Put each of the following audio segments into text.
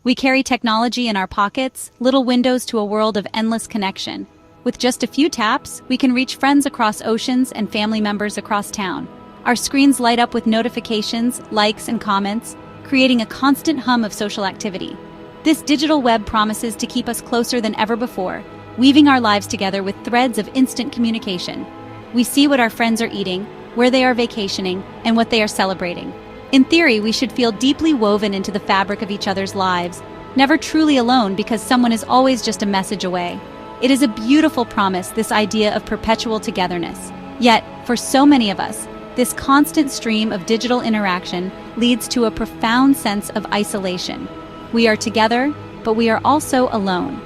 We carry technology in our pockets, little windows to a world of endless connection. With just a few taps, we can reach friends across oceans and family members across town. Our screens light up with notifications, likes, and comments, creating a constant hum of social activity. This digital web promises to keep us closer than ever before, weaving our lives together with threads of instant communication. We see what our friends are eating, where they are vacationing, and what they are celebrating. In theory, we should feel deeply woven into the fabric of each other's lives, never truly alone because someone is always just a message away. It is a beautiful promise, this idea of perpetual togetherness. Yet, for so many of us, this constant stream of digital interaction leads to a profound sense of isolation. We are together, but we are also alone.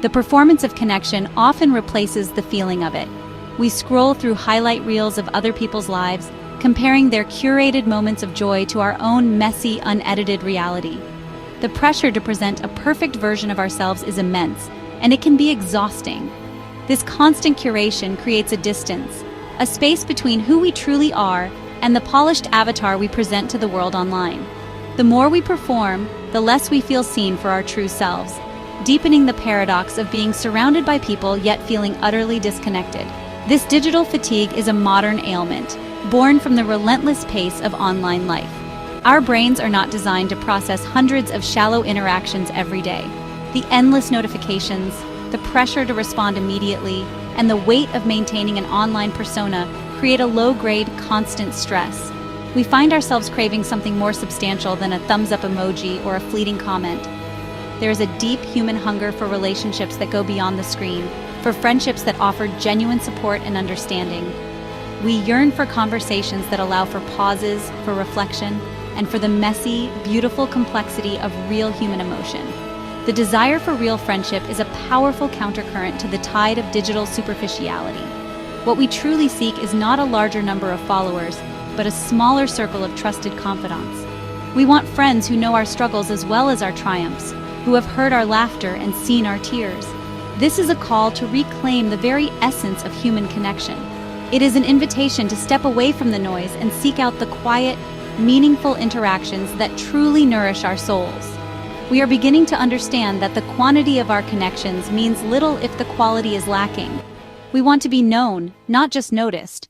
The performance of connection often replaces the feeling of it. We scroll through highlight reels of other people's lives, comparing their curated moments of joy to our own messy, unedited reality. The pressure to present a perfect version of ourselves is immense, and it can be exhausting. This constant curation creates a distance, a space between who we truly are and the polished avatar we present to the world online. The more we perform, the less we feel seen for our true selves, deepening the paradox of being surrounded by people yet feeling utterly disconnected. This digital fatigue is a modern ailment, born from the relentless pace of online life. Our brains are not designed to process hundreds of shallow interactions every day. The endless notifications, the pressure to respond immediately, and the weight of maintaining an online persona create a low-grade, constant stress. We find ourselves craving something more substantial than a thumbs-up emoji or a fleeting comment. There is a deep human hunger for relationships that go beyond the screen, for friendships that offer genuine support and understanding. We yearn for conversations that allow for pauses, for reflection, and for the messy, beautiful complexity of real human emotion. The desire for real friendship is a powerful countercurrent to the tide of digital superficiality. What we truly seek is not a larger number of followers, but a smaller circle of trusted confidants. We want friends who know our struggles as well as our triumphs, who have heard our laughter and seen our tears. This is a call to reclaim the very essence of human connection. It is an invitation to step away from the noise and seek out the quiet, meaningful interactions that truly nourish our souls. We are beginning to understand that the quantity of our connections means little if the quality is lacking. We want to be known, not just noticed.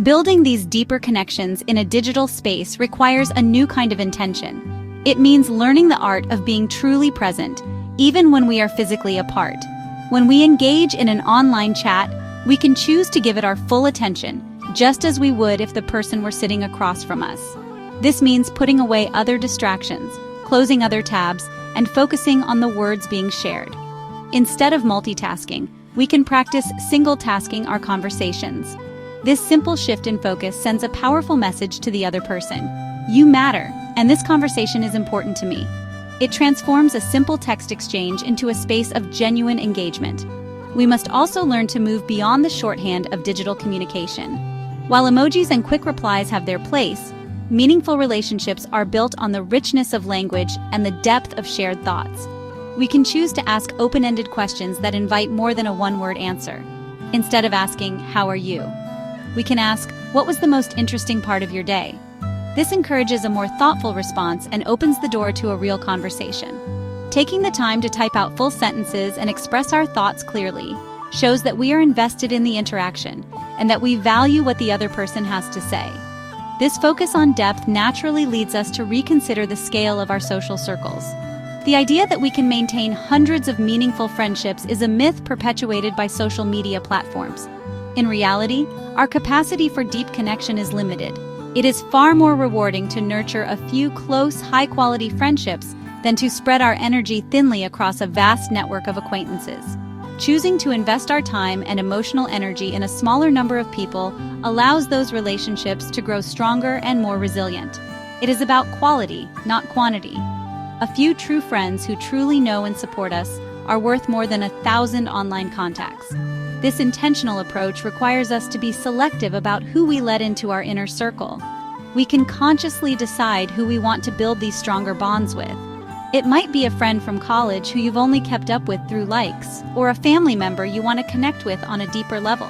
Building these deeper connections in a digital space requires a new kind of intention. It means learning the art of being truly present, even when we are physically apart. When we engage in an online chat, we can choose to give it our full attention, just as we would if the person were sitting across from us. This means putting away other distractions, closing other tabs, and focusing on the words being shared. Instead of multitasking, we can practice single-tasking our conversations. This simple shift in focus sends a powerful message to the other person. You matter, and this conversation is important to me. It transforms a simple text exchange into a space of genuine engagement. We must also learn to move beyond the shorthand of digital communication. While emojis and quick replies have their place, meaningful relationships are built on the richness of language and the depth of shared thoughts. We can choose to ask open-ended questions that invite more than a one-word answer. Instead of asking, "How are you?" we can ask, "What was the most interesting part of your day?" This encourages a more thoughtful response and opens the door to a real conversation. Taking the time to type out full sentences and express our thoughts clearly shows that we are invested in the interaction and that we value what the other person has to say. This focus on depth naturally leads us to reconsider the scale of our social circles. The idea that we can maintain hundreds of meaningful friendships is a myth perpetuated by social media platforms. In reality, our capacity for deep connection is limited. It is far more rewarding to nurture a few close, high-quality friendships than to spread our energy thinly across a vast network of acquaintances. Choosing to invest our time and emotional energy in a smaller number of people allows those relationships to grow stronger and more resilient. It is about quality, not quantity. A few true friends who truly know and support us are worth more than 1,000 online contacts. This intentional approach requires us to be selective about who we let into our inner circle. We can consciously decide who we want to build these stronger bonds with. It might be a friend from college who you've only kept up with through likes, or a family member you want to connect with on a deeper level.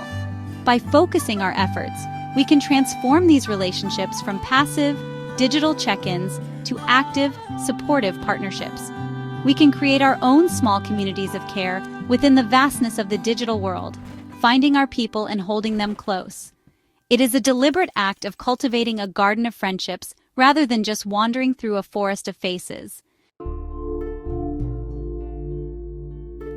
By focusing our efforts, we can transform these relationships from passive, digital check-ins to active, supportive partnerships. We can create our own small communities of care within the vastness of the digital world, finding our people and holding them close. It is a deliberate act of cultivating a garden of friendships rather than just wandering through a forest of faces.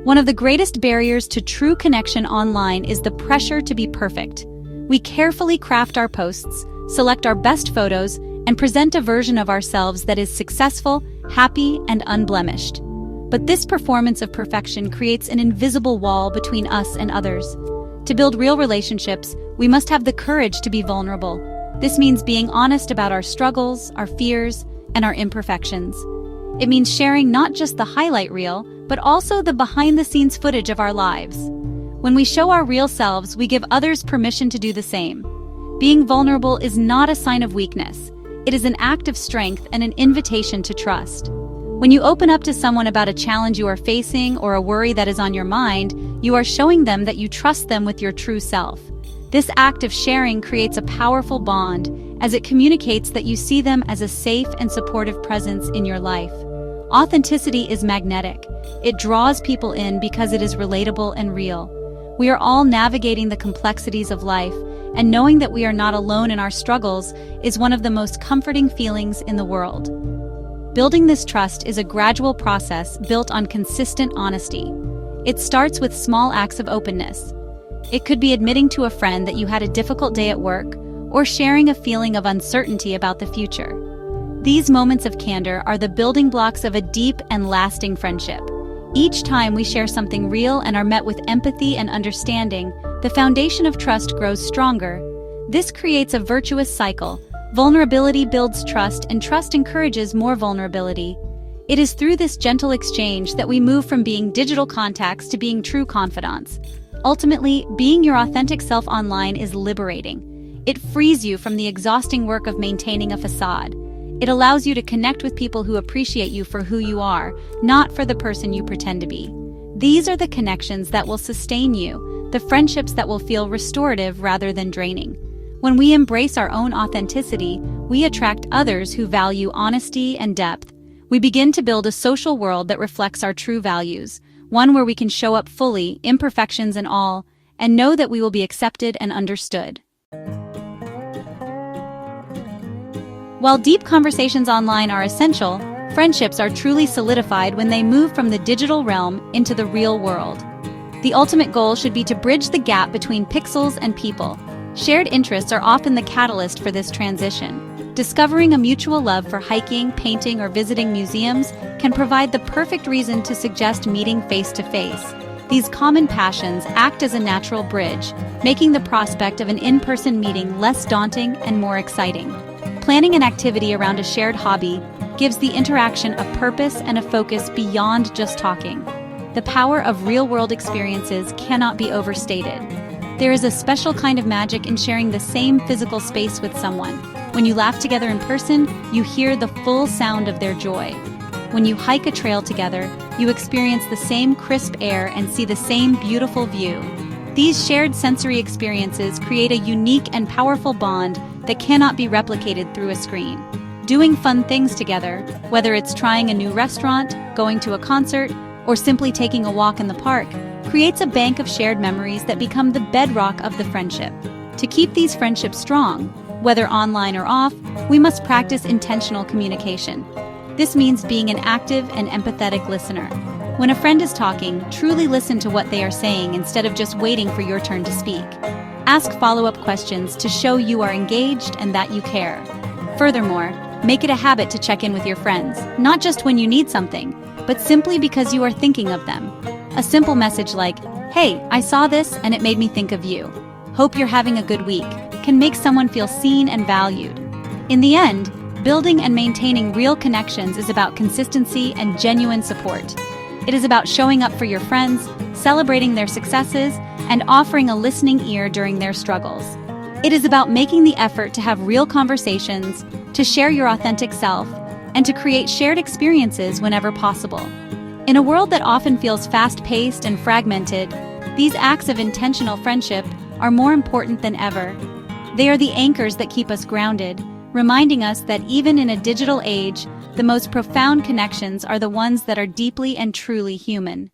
One of the greatest barriers to true connection online is the pressure to be perfect. We carefully craft our posts, select our best photos, and present a version of ourselves that is successful, happy, and unblemished. But this performance of perfection creates an invisible wall between us and others. To build real relationships, we must have the courage to be vulnerable. This means being honest about our struggles, our fears, and our imperfections. It means sharing not just the highlight reel, but also the behind-the-scenes footage of our lives. When we show our real selves, we give others permission to do the same. Being vulnerable is not a sign of weakness. It is an act of strength and an invitation to trust. When you open up to someone about a challenge you are facing or a worry that is on your mind, you are showing them that you trust them with your true self. This act of sharing creates a powerful bond, as it communicates that you see them as a safe and supportive presence in your life. Authenticity is magnetic. It draws people in because it is relatable and real. We are all navigating the complexities of life, and knowing that we are not alone in our struggles is one of the most comforting feelings in the world. Building this trust is a gradual process built on consistent honesty. It starts with small acts of openness. It could be admitting to a friend that you had a difficult day at work, or sharing a feeling of uncertainty about the future. These moments of candor are the building blocks of a deep and lasting friendship. Each time we share something real and are met with empathy and understanding, the foundation of trust grows stronger. This creates a virtuous cycle. Vulnerability builds trust, and trust encourages more vulnerability. It is through this gentle exchange that we move from being digital contacts to being true confidants. Ultimately, being your authentic self online is liberating. It frees you from the exhausting work of maintaining a facade. It allows you to connect with people who appreciate you for who you are, not for the person you pretend to be. These are the connections that will sustain you, the friendships that will feel restorative rather than draining. When we embrace our own authenticity, we attract others who value honesty and depth. We begin to build a social world that reflects our true values, one where we can show up fully, imperfections and all, and know that we will be accepted and understood. While deep conversations online are essential, friendships are truly solidified when they move from the digital realm into the real world. The ultimate goal should be to bridge the gap between pixels and people. Shared interests are often the catalyst for this transition. Discovering a mutual love for hiking, painting, or visiting museums can provide the perfect reason to suggest meeting face-to-face. These common passions act as a natural bridge, making the prospect of an in-person meeting less daunting and more exciting. Planning an activity around a shared hobby gives the interaction a purpose and a focus beyond just talking. The power of real-world experiences cannot be overstated. There is a special kind of magic in sharing the same physical space with someone. When you laugh together in person, you hear the full sound of their joy. When you hike a trail together, you experience the same crisp air and see the same beautiful view. These shared sensory experiences create a unique and powerful bond that cannot be replicated through a screen. Doing fun things together, whether it's trying a new restaurant, going to a concert, or simply taking a walk in the park, creates a bank of shared memories that become the bedrock of the friendship. To keep these friendships strong, whether online or off, we must practice intentional communication. This means being an active and empathetic listener. When a friend is talking, truly listen to what they are saying instead of just waiting for your turn to speak. Ask follow-up questions to show you are engaged and that you care. Furthermore, make it a habit to check in with your friends, not just when you need something, but simply because you are thinking of them. A simple message like, "Hey, I saw this and it made me think of you. Hope you're having a good week," can make someone feel seen and valued. In the end, building and maintaining real connections is about consistency and genuine support. It is about showing up for your friends, celebrating their successes, and offering a listening ear during their struggles. It is about making the effort to have real conversations, to share your authentic self, and to create shared experiences whenever possible. In a world that often feels fast-paced and fragmented, these acts of intentional friendship are more important than ever. They are the anchors that keep us grounded, reminding us that even in a digital age, the most profound connections are the ones that are deeply and truly human.